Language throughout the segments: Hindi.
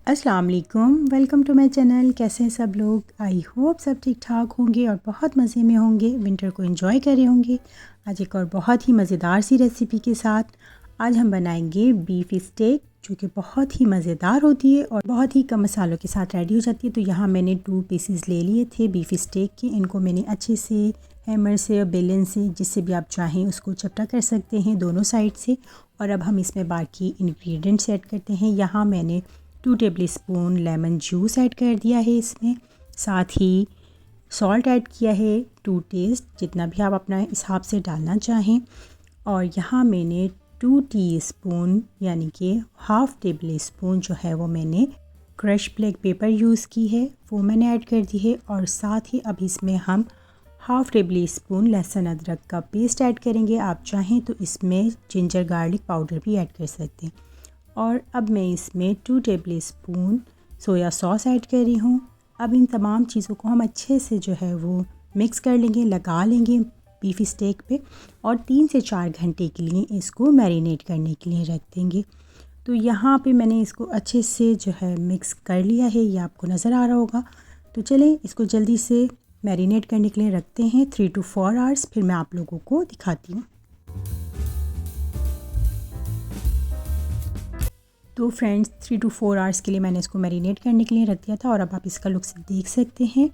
अस्सलाम वालेकुम, वेलकम टू माय चैनल। कैसे हैं सब लोग? आई होप सब ठीक ठाक होंगे और बहुत मज़े में होंगे, विंटर को एंजॉय कर रहे होंगे। आज एक और बहुत ही मज़ेदार सी रेसिपी के साथ आज हम बनाएंगे बीफ स्टेक, जो कि बहुत ही मज़ेदार होती है और बहुत ही कम मसालों के साथ रेडी हो जाती है। तो यहाँ मैंने 2 पीसेस ले लिए थे बीफ स्टेक के। इनको मैंने अच्छे से हैमर से और बेलन से, जिससे भी आप चाहें उसको चपटा कर सकते हैं दोनों साइड से। और अब हम इसमें बाकी इंग्रेडिएंट्स ऐड करते हैं। यहाँ मैंने 2 table spoon lemon juice add कर दिया है इसमें, साथ ही सॉल्ट ऐड किया है टू टेस्ट, जितना भी आप अपना हिसाब से डालना चाहें। और यहाँ मैंने 2 टीस्पून यानी कि हाफ़ टेबल स्पून जो है वो मैंने क्रश ब्लैक पेपर यूज़ की है, वो मैंने ऐड कर दी है। और साथ ही अब इसमें हम हाफ़ टेबल स्पून लहसुन अदरक का पेस्ट ऐड करेंगे। आप चाहें तो इसमें जिंजर गार्लिक पाउडर भी ऐड कर सकते हैं। और अब मैं इसमें 2 table spoon soya sauce add कर रही हूँ। अब इन तमाम चीज़ों को हम अच्छे से जो है वो मिक्स कर लेंगे, लगा लेंगे बीफ स्टेक पे और 3 से 4 घंटे के लिए इसको मैरिनेट करने के लिए रख देंगे। तो यहाँ पे मैंने इसको अच्छे से जो है मिक्स कर लिया है, ये आपको नज़र आ रहा होगा। तो चलें इसको जल्दी से मैरिनेट करने के लिए रखते हैं 3 to 4 आवर्स, फिर मैं आप लोगों को दिखाती हूँ। तो फ्रेंड्स 3 to 4 आवर्स के लिए मैंने इसको मैरिनेट करने के लिए रख दिया था और अब आप इसका लुक से देख सकते हैं।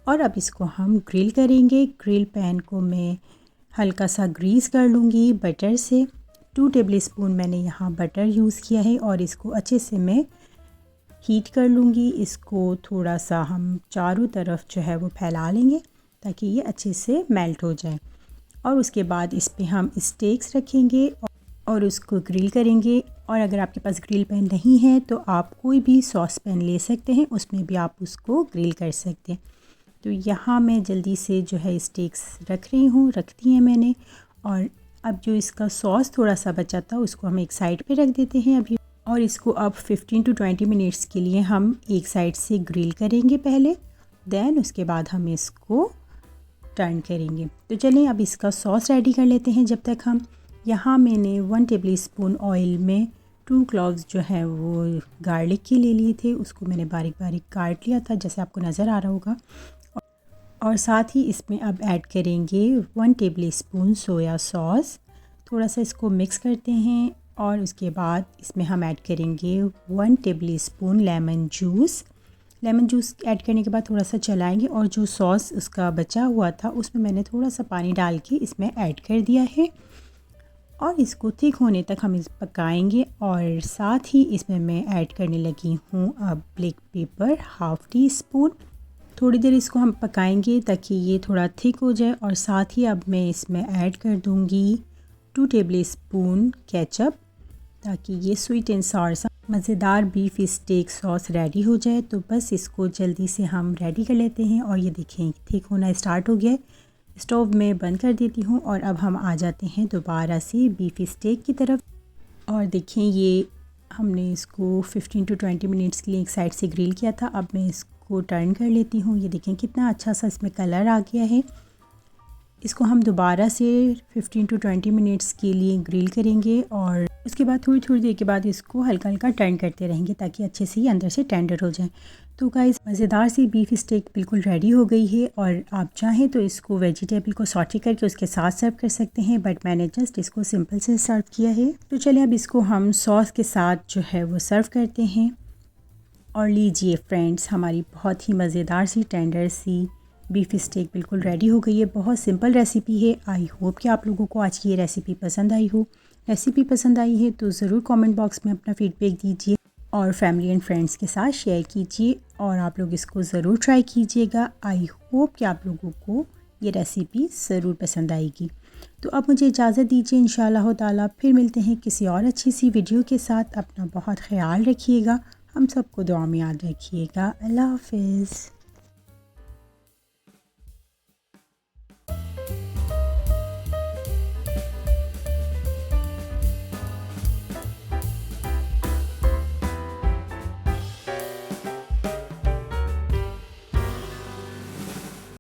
और अब इसको हम ग्रिल करेंगे। ग्रिल पैन को मैं हल्का सा ग्रीस कर लूँगी बटर से। 2 टेबल स्पून मैंने यहाँ बटर यूज़ किया है और इसको अच्छे से मैं हीट कर लूँगी। इसको थोड़ा सा हम चारों तरफ जो है वो फैला लेंगे ताकि ये अच्छे से मेल्ट हो जाए। और उसके बाद इस पर हम स्टेक्स रखेंगे और उसको ग्रिल करेंगे। और अगर आपके पास ग्रिल पैन नहीं है तो आप कोई भी सॉस पैन ले सकते हैं, उसमें भी आप उसको ग्रिल कर सकते हैं। तो यहाँ मैं जल्दी से जो है स्टेक्स रख रही हूँ, रख दी है मैंने। और अब जो इसका सॉस थोड़ा सा बचा था उसको हम एक साइड पे रख देते हैं अभी। और इसको अब 15 to 20 मिनट्स के लिए हम एक साइड से ग्रिल करेंगे पहले, देन उसके बाद हम इसको टर्न करेंगे। तो चलें अब इसका सॉस रेडी कर लेते हैं जब तक हम। यहाँ मैंने 1 टेबल स्पून ऑयल में 2 क्लॉव्स जो है वो गार्लिक के ले लिए थे, उसको मैंने बारीक बारीक काट लिया था जैसे आपको नज़र आ रहा होगा। और साथ ही इसमें अब ऐड करेंगे 1 टेबल स्पून सोया सॉस। थोड़ा सा इसको मिक्स करते हैं और उसके बाद इसमें हम ऐड करेंगे 1 table spoon lemon juice. Lemon juice add करने के बाद थोड़ा सा चलाएंगे और जो सॉस उसका बचा हुआ था उसमें मैंने थोड़ा सा पानी डाल के इसमें ऐड कर दिया है और इसको थिक होने तक हम इस पकाएंगे। और साथ ही इसमें मैं ऐड करने लगी हूँ अब black pepper half tea spoon. थोड़ी देर इसको हम पकाएंगे ताकि ये थोड़ा थिक हो जाए। और साथ ही अब मैं इसमें ऐड कर दूँगी 2 टेबल स्पून केचप, ताकि ये स्वीट एंड सॉर सा मज़ेदार बीफ स्टेक सॉस रेडी हो जाए। तो बस इसको जल्दी से हम रेडी कर लेते हैं। और ये देखें थिक होना स्टार्ट हो गया। स्टोव में बंद कर देती हूँ और अब हम आ जाते हैं दोबारा से बीफ स्टेक की तरफ। और देखें ये हमने इसको 15 to 20 मिनट्स के लिए एक साइड से ग्रिल किया था। अब मैं इसको टर्न कर लेती हूँ। ये देखें कितना अच्छा सा इसमें कलर आ गया है। इसको हम दोबारा से 15 to 20 मिनट्स के लिए ग्रिल करेंगे और उसके बाद थोड़ी देर के बाद इसको हल्का हल्का टर्न करते रहेंगे ताकि अच्छे से अंदर से टेंडर हो जाए। तो गाइस मज़ेदार सी बीफ स्टेक बिल्कुल रेडी हो गई है। और आप चाहें तो इसको वेजिटेबल को सॉटे करके उसके साथ सर्व कर सकते हैं, बट मैंने जस्ट इसको सिंपल से सर्व किया है। तो चलिए अब इसको हम सॉस के साथ जो है वो सर्व करते हैं। और लीजिए फ्रेंड्स, हमारी बहुत ही मज़ेदार सी टेंडर सी बीफ स्टेक बिल्कुल रेडी हो गई है। बहुत सिंपल रेसिपी है। आई होप कि आप लोगों को आज की ये रेसिपी पसंद आई हो। रेसिपी पसंद आई है तो ज़रूर कमेंट बॉक्स में अपना फीडबैक दीजिए और फैमिली एंड फ्रेंड्स के साथ शेयर कीजिए और आप लोग इसको ज़रूर ट्राई कीजिएगा। आई होप कि आप लोगों को ये रेसिपी ज़रूर पसंद आएगी। तो अब मुझे इजाज़त दीजिए, इंशाअल्लाह ताला फिर मिलते हैं किसी और अच्छी सी वीडियो के साथ। अपना बहुत ख्याल रखिएगा, हम सबको दुआ में याद रखिएगा। अल्लाह हाफ़िज़।